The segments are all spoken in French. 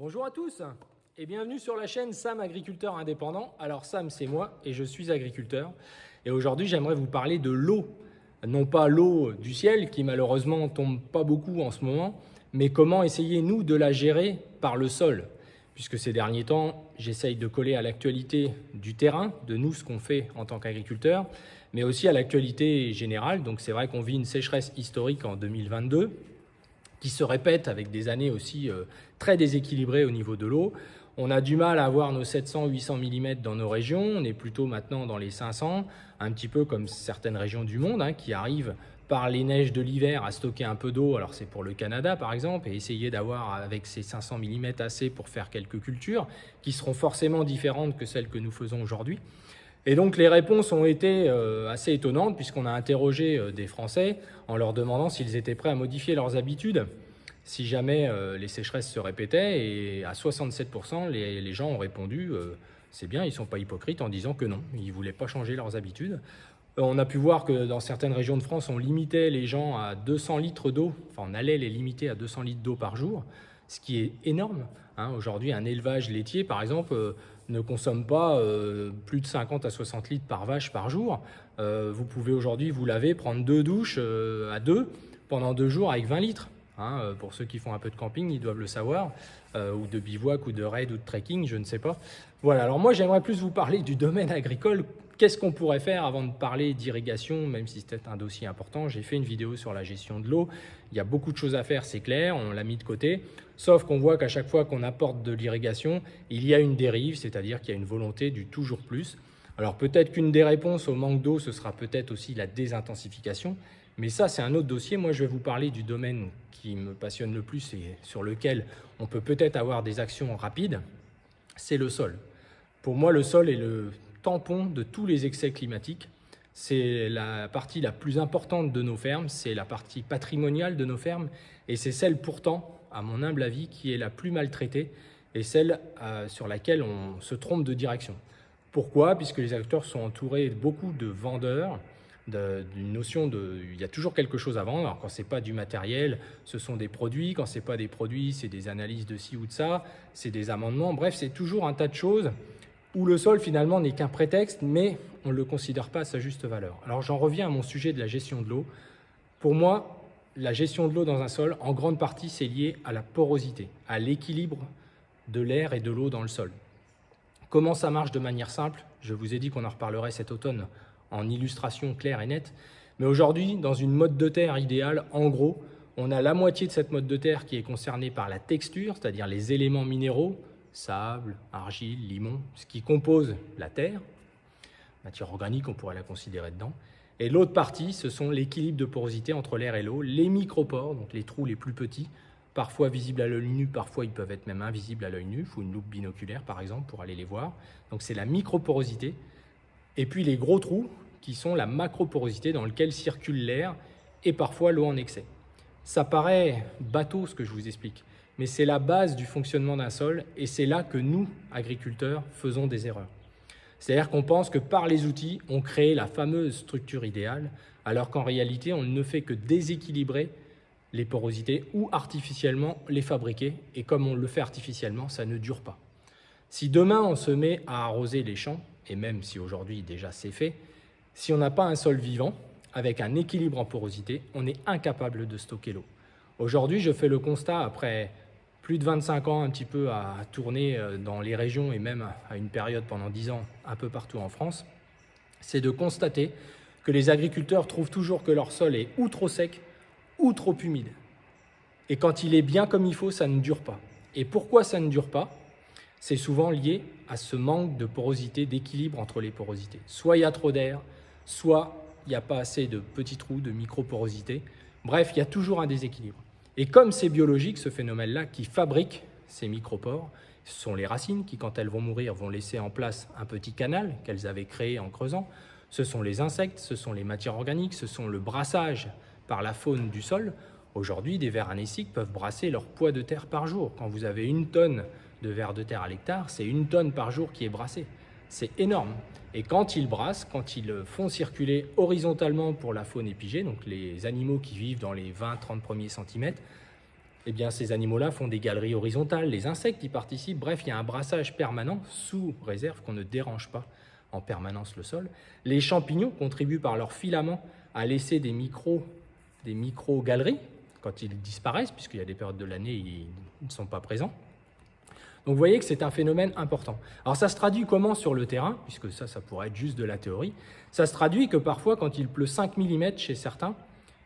Bonjour à tous et bienvenue sur la chaîne Sam Agriculteur Indépendant. Alors Sam, c'est moi et je suis agriculteur. Et aujourd'hui, j'aimerais vous parler de l'eau. Non pas l'eau du ciel qui malheureusement tombe pas beaucoup en ce moment, mais comment essayer nous de la gérer par le sol. Puisque ces derniers temps, j'essaye de coller à l'actualité du terrain, de nous ce qu'on fait en tant qu'agriculteurs, mais aussi à l'actualité générale. Donc c'est vrai qu'on vit une sécheresse historique en 2022, qui se répète avec des années aussi très déséquilibrées au niveau de l'eau. On a du mal à avoir nos 700-800 mm dans nos régions, on est plutôt maintenant dans les 500, un petit peu comme certaines régions du monde qui arrivent par les neiges de l'hiver à stocker un peu d'eau. Alors c'est pour le Canada par exemple, et essayer d'avoir avec ces 500 mm assez pour faire quelques cultures qui seront forcément différentes que celles que nous faisons aujourd'hui. Et donc les réponses ont été assez étonnantes puisqu'on a interrogé des Français en leur demandant s'ils étaient prêts à modifier leurs habitudes si jamais les sécheresses se répétaient, et à 67% les gens ont répondu c'est bien, ils ne sont pas hypocrites en disant que non, ils ne voulaient pas changer leurs habitudes. On a pu voir que dans certaines régions de France, on limitait les gens à 200 litres d'eau, enfin on allait les limiter à 200 litres d'eau par jour, ce qui est énorme. Aujourd'hui, un élevage laitier, par exemple, ne consomme pas plus de 50 à 60 litres par vache par jour. Vous pouvez aujourd'hui vous laver, prendre 2 douches à 2 pendant 2 jours avec 20 litres. Pour ceux qui font un peu de camping, ils doivent le savoir, ou de bivouac, ou de raid, ou de trekking, je ne sais pas. Voilà, alors moi j'aimerais plus vous parler du domaine agricole. Qu'est-ce qu'on pourrait faire avant de parler d'irrigation, même si c'était un dossier important? J'ai fait une vidéo sur la gestion de l'eau. Il y a beaucoup de choses à faire, c'est clair, on l'a mis de côté. Sauf qu'on voit qu'à chaque fois qu'on apporte de l'irrigation, il y a une dérive, c'est-à-dire qu'il y a une volonté du toujours plus. Alors peut-être qu'une des réponses au manque d'eau, ce sera peut-être aussi la désintensification. Mais ça, c'est un autre dossier. Moi, je vais vous parler du domaine qui me passionne le plus et sur lequel on peut peut-être avoir des actions rapides. C'est le sol. Pour moi, le sol est le tampon de tous les excès climatiques. C'est la partie la plus importante de nos fermes, c'est la partie patrimoniale de nos fermes, et c'est celle pourtant, à mon humble avis, qui est la plus maltraitée et celle sur laquelle on se trompe de direction. Pourquoi? Puisque les acteurs sont entourés de beaucoup de vendeurs, d'une notion de... Il y a toujours quelque chose à vendre. Alors quand ce n'est pas du matériel, ce sont des produits. Quand ce n'est pas des produits, c'est des analyses de ci ou de ça, c'est des amendements. Bref, c'est toujours un tas de choses où le sol finalement n'est qu'un prétexte, mais on ne le considère pas à sa juste valeur. Alors j'en reviens à mon sujet de la gestion de l'eau. Pour moi, la gestion de l'eau dans un sol, en grande partie, c'est lié à la porosité, à l'équilibre de l'air et de l'eau dans le sol. Comment ça marche de manière simple? Je vous ai dit qu'on en reparlerait cet automne en illustration claire et nette. Mais aujourd'hui, dans une motte de terre idéale, en gros, on a la moitié de cette motte de terre qui est concernée par la texture, c'est-à-dire les éléments minéraux, sable, argile, limon, ce qui compose la terre. Matière organique, on pourrait la considérer dedans. Et l'autre partie, ce sont l'équilibre de porosité entre l'air et l'eau, les micropores, donc les trous les plus petits, parfois visibles à l'œil nu, parfois ils peuvent être même invisibles à l'œil nu. Il faut une loupe binoculaire, par exemple, pour aller les voir. Donc c'est la microporosité. Et puis les gros trous, qui sont la macroporosité, dans lequel circule l'air et parfois l'eau en excès. Ça paraît bateau ce que je vous explique, mais c'est la base du fonctionnement d'un sol, et c'est là que nous, agriculteurs, faisons des erreurs. C'est-à-dire qu'on pense que par les outils, on crée la fameuse structure idéale, alors qu'en réalité, on ne fait que déséquilibrer les porosités ou artificiellement les fabriquer, et comme on le fait artificiellement, ça ne dure pas. Si demain on se met à arroser les champs, et même si aujourd'hui déjà c'est fait, si on n'a pas un sol vivant, avec un équilibre en porosité, on est incapable de stocker l'eau. Aujourd'hui, je fais le constat, après plus de 25 ans un petit peu à tourner dans les régions et même à une période pendant 10 ans un peu partout en France, c'est de constater que les agriculteurs trouvent toujours que leur sol est ou trop sec ou trop humide. Et quand il est bien comme il faut, ça ne dure pas. Et pourquoi ça ne dure pas? C'est souvent lié à ce manque de porosité, d'équilibre entre les porosités. Soit il y a trop d'air, soit il n'y a pas assez de petits trous, de microporosité. Bref, il y a toujours un déséquilibre. Et comme c'est biologique, ce phénomène-là qui fabrique ces micropores, ce sont les racines qui, quand elles vont mourir, vont laisser en place un petit canal qu'elles avaient créé en creusant. Ce sont les insectes, ce sont les matières organiques, ce sont le brassage par la faune du sol. Aujourd'hui, des vers anéciques peuvent brasser leur poids de terre par jour. Quand vous avez 1 tonne de vers de terre à l'hectare, c'est 1 tonne par jour qui est brassée. C'est énorme. Et quand ils brassent, quand ils font circuler horizontalement pour la faune épigée, donc les animaux qui vivent dans les 20-30 premiers centimètres, Eh bien, ces animaux-là font des galeries horizontales, les insectes y participent, bref, il y a un brassage permanent, sous réserve qu'on ne dérange pas en permanence le sol. Les champignons contribuent par leurs filaments à laisser des micro-galeries quand ils disparaissent, puisqu'il y a des périodes de l'année où ils ne sont pas présents. Donc vous voyez que c'est un phénomène important. Alors ça se traduit comment sur le terrain, puisque ça pourrait être juste de la théorie. Ça se traduit que parfois, quand il pleut 5 mm chez certains,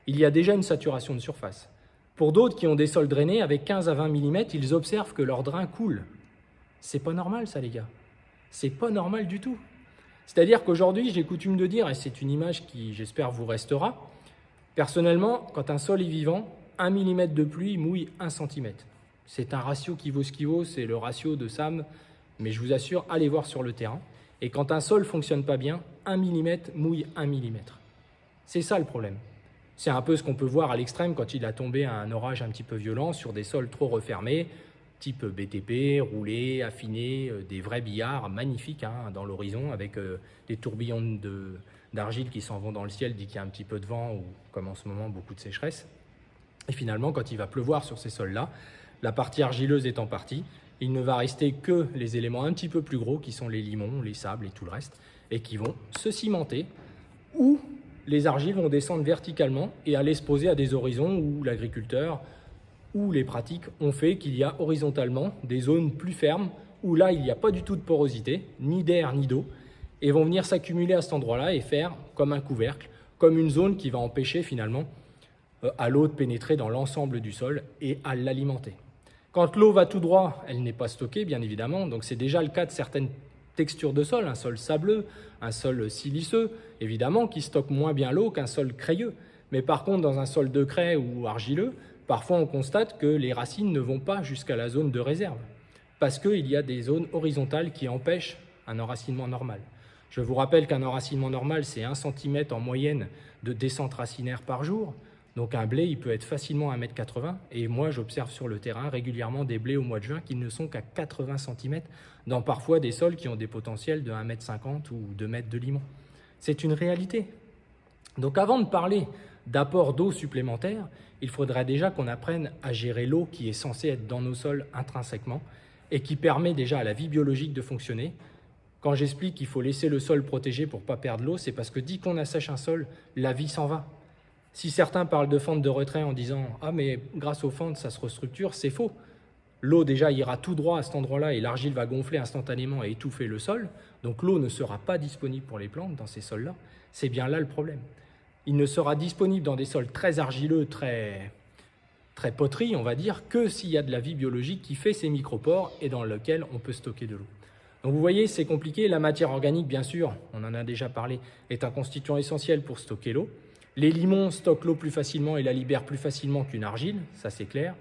il y a déjà une saturation de surface. Pour d'autres qui ont des sols drainés, avec 15 à 20 mm, ils observent que leur drain coule. C'est pas normal ça les gars. C'est pas normal du tout. C'est-à-dire qu'aujourd'hui, j'ai coutume de dire, et c'est une image qui j'espère vous restera, personnellement, quand un sol est vivant, 1 mm de pluie mouille 1 cm. C'est un ratio qui vaut ce qui vaut, c'est le ratio de Sam, mais je vous assure, allez voir sur le terrain. Et quand un sol ne fonctionne pas bien, 1 mm mouille 1 mm. C'est ça le problème. C'est un peu ce qu'on peut voir à l'extrême quand il a tombé un orage un petit peu violent sur des sols trop refermés, type BTP, roulé, affiné, des vrais billards magnifiques hein, dans l'horizon avec des tourbillons d'argile qui s'en vont dans le ciel dès qu'il y a un petit peu de vent ou comme en ce moment beaucoup de sécheresse. Et finalement, quand il va pleuvoir sur ces sols-là, la partie argileuse étant partie, il ne va rester que les éléments un petit peu plus gros qui sont les limons, les sables et tout le reste, et qui vont se cimenter ou les argiles vont descendre verticalement et aller se poser à des horizons où l'agriculteur ou les pratiques ont fait qu'il y a horizontalement des zones plus fermes où là il n'y a pas du tout de porosité, ni d'air ni d'eau, et vont venir s'accumuler à cet endroit-là et faire comme un couvercle, comme une zone qui va empêcher finalement à l'eau de pénétrer dans l'ensemble du sol et à l'alimenter. Quand l'eau va tout droit, elle n'est pas stockée, bien évidemment, donc c'est déjà le cas de certaines textures de sol, un sol sableux, un sol siliceux, évidemment, qui stocke moins bien l'eau qu'un sol crayeux. Mais par contre, dans un sol de craie ou argileux, parfois on constate que les racines ne vont pas jusqu'à la zone de réserve, parce qu'il y a des zones horizontales qui empêchent un enracinement normal. Je vous rappelle qu'un enracinement normal, c'est 1 cm en moyenne de descente racinaire par jour. Donc un blé, il peut être facilement 1,80 m. Et moi, j'observe sur le terrain régulièrement des blés au mois de juin qui ne sont qu'à 80 cm, dans parfois des sols qui ont des potentiels de 1,50 m ou 2 m de limon. C'est une réalité. Donc avant de parler d'apport d'eau supplémentaire, il faudrait déjà qu'on apprenne à gérer l'eau qui est censée être dans nos sols intrinsèquement et qui permet déjà à la vie biologique de fonctionner. Quand j'explique qu'il faut laisser le sol protégé pour ne pas perdre l'eau, c'est parce que dès qu'on assèche un sol, la vie s'en va. Si certains parlent de fente de retrait en disant « Ah mais grâce aux fentes, ça se restructure », c'est faux. L'eau déjà ira tout droit à cet endroit-là et l'argile va gonfler instantanément et étouffer le sol. Donc l'eau ne sera pas disponible pour les plantes dans ces sols-là. C'est bien là le problème. Il ne sera disponible dans des sols très argileux, très poteries, on va dire, que s'il y a de la vie biologique qui fait ces micropores et dans lequel on peut stocker de l'eau. Donc vous voyez, c'est compliqué. La matière organique, bien sûr, on en a déjà parlé, est un constituant essentiel pour stocker l'eau. Les limons stockent l'eau plus facilement et la libèrent plus facilement qu'une argile, ça c'est clair.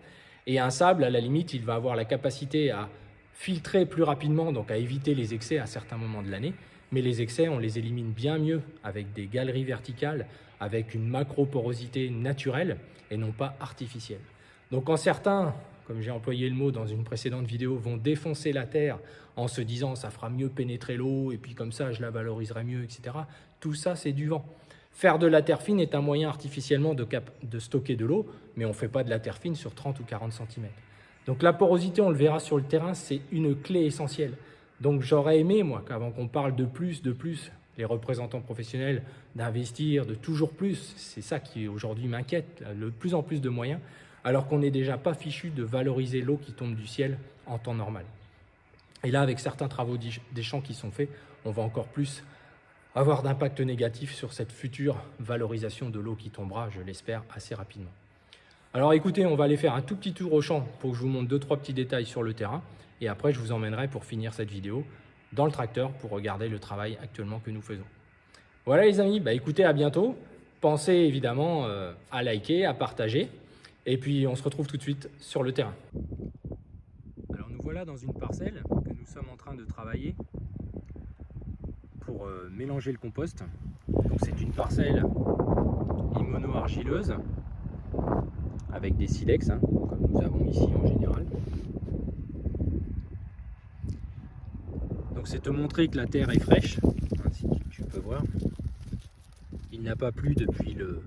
Et un sable, à la limite, il va avoir la capacité à filtrer plus rapidement, donc à éviter les excès à certains moments de l'année. Mais les excès, on les élimine bien mieux avec des galeries verticales, avec une macroporosité naturelle et non pas artificielle. Donc quand certains, comme j'ai employé le mot dans une précédente vidéo, vont défoncer la terre en se disant ça fera mieux pénétrer l'eau et puis comme ça je la valoriserai mieux, etc. Tout ça c'est du vent. Faire de la terre fine est un moyen artificiellement de stocker de l'eau, mais on ne fait pas de la terre fine sur 30 ou 40 cm. Donc la porosité, on le verra sur le terrain, c'est une clé essentielle. Donc j'aurais aimé, moi, qu'avant qu'on parle de plus, les représentants professionnels, d'investir de toujours plus, c'est ça qui aujourd'hui m'inquiète, de plus en plus de moyens, alors qu'on n'est déjà pas fichu de valoriser l'eau qui tombe du ciel en temps normal. Et là, avec certains travaux des champs qui sont faits, on va encore plus avoir d'impact négatif sur cette future valorisation de l'eau qui tombera, je l'espère, assez rapidement. Alors écoutez, on va aller faire un tout petit tour au champ pour que je vous montre 2-3 petits détails sur le terrain et après je vous emmènerai pour finir cette vidéo dans le tracteur pour regarder le travail actuellement que nous faisons. Voilà les amis, écoutez, à bientôt. Pensez évidemment à liker, à partager et puis on se retrouve tout de suite sur le terrain. Alors nous voilà dans une parcelle que nous sommes en train de travailler pour mélanger le compost. Donc c'est une parcelle limono-argileuse avec des silex, comme nous avons ici en général. Donc c'est te montrer que la terre est fraîche, si tu peux voir. Il n'a pas plu depuis le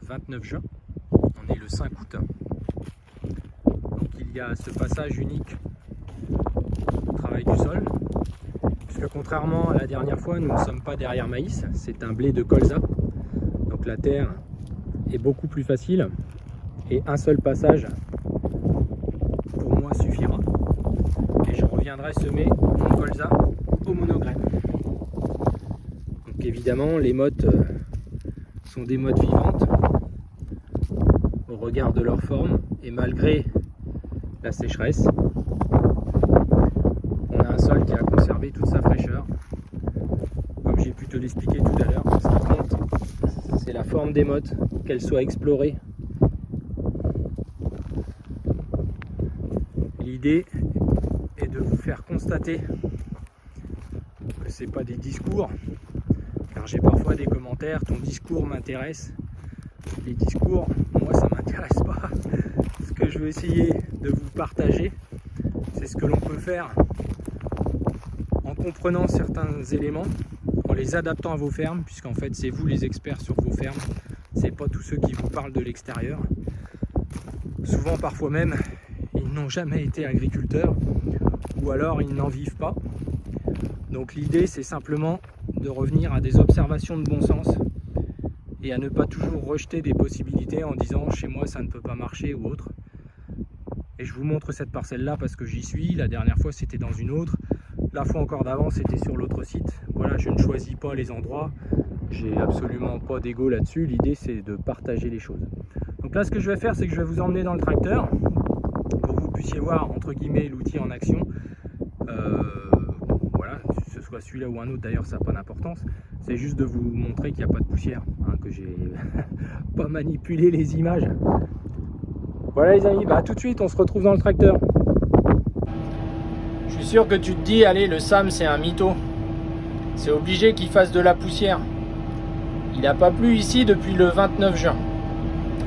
29 juin, on est le 5 août. il y a ce passage unique au travail du sol. Puisque contrairement à la dernière fois, nous ne sommes pas derrière maïs, c'est un blé de colza. Donc la terre est beaucoup plus facile et un seul passage pour moi suffira. Et je reviendrai semer mon colza au monograine. Donc évidemment, les mottes sont des mottes vivantes au regard de leur forme et malgré la sécheresse, on a un sol qui a conservé toute sa fraîcheur. Comme j'ai pu te l'expliquer tout à l'heure, ce qui compte, c'est la forme des mottes, qu'elles soient explorées. L'idée est de vous faire constater que ce n'est pas des discours, car j'ai parfois des commentaires, ton discours m'intéresse. Les discours, moi ça m'intéresse pas. Ce que je veux essayer de vous partager, c'est ce que l'on peut faire en comprenant certains éléments, en les adaptant à vos fermes, puisqu'en fait c'est vous les experts sur vos fermes, c'est pas tous ceux qui vous parlent de l'extérieur. Souvent, parfois même, ils n'ont jamais été agriculteurs, ou alors ils n'en vivent pas. Donc l'idée c'est simplement de revenir à des observations de bon sens et à ne pas toujours rejeter des possibilités en disant chez moi ça ne peut pas marcher ou autre. Et je vous montre cette parcelle là parce que j'y suis. La dernière fois c'était dans une autre, la fois encore d'avant c'était sur l'autre site. Voilà, je ne choisis pas les endroits, j'ai absolument pas d'ego là-dessus. L'idée c'est de partager les choses. Donc là ce que je vais faire, c'est que je vais vous emmener dans le tracteur pour que vous puissiez voir entre guillemets l'outil en action. Voilà, que ce soit celui-là ou un autre d'ailleurs, ça n'a pas d'importance. C'est juste de vous montrer qu'il n'y a pas de poussière, hein, que j'ai pas manipulé les images. Voilà les amis, bah tout de suite on se retrouve dans le tracteur. Je suis sûr que tu te dis, allez, le Sam c'est un mytho. C'est obligé qu'il fasse de la poussière. Il n'a pas plu ici depuis le 29 juin.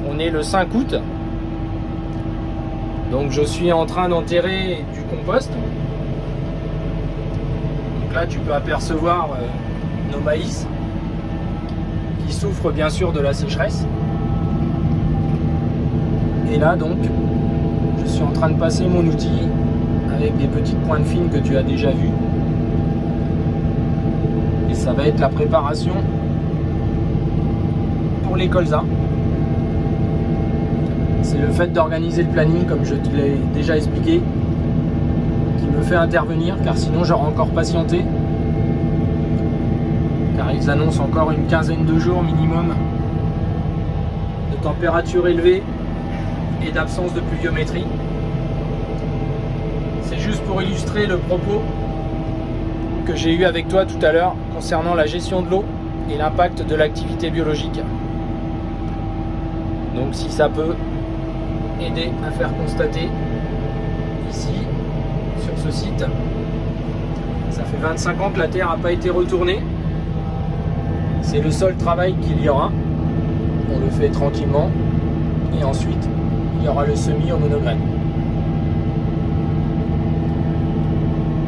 On est le 5 août. Donc je suis en train d'enterrer du compost. Donc là tu peux apercevoir nos maïs qui souffrent bien sûr de la sécheresse. Et là donc je suis en train de passer mon outil avec des petites pointes fines que tu as déjà vues. Et ça va être la préparation pour les colzas. C'est le fait d'organiser le planning, comme je te l'ai déjà expliqué, qui me fait intervenir, car sinon j'aurais encore patienté. Car ils annoncent encore une quinzaine de jours minimum de température élevée et d'absence de pluviométrie. C'est juste pour illustrer le propos que j'ai eu avec toi tout à l'heure concernant la gestion de l'eau et l'impact de l'activité biologique. Donc si ça peut aider à faire constater ici, sur ce site, ça fait 25 ans que la terre n'a pas été retournée. C'est le seul travail qu'il y aura. On le fait tranquillement et ensuite il y aura le semis au monograine.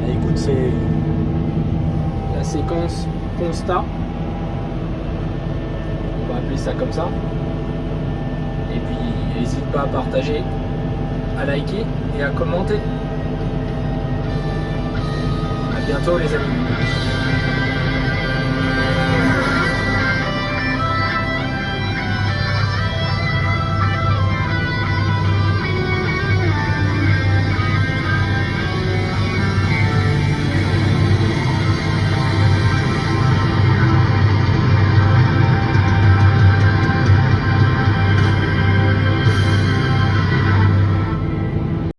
Et écoute, c'est la séquence constat, on va appeler ça comme ça. Et puis n'hésite pas à partager, à liker et à commenter. À bientôt les amis.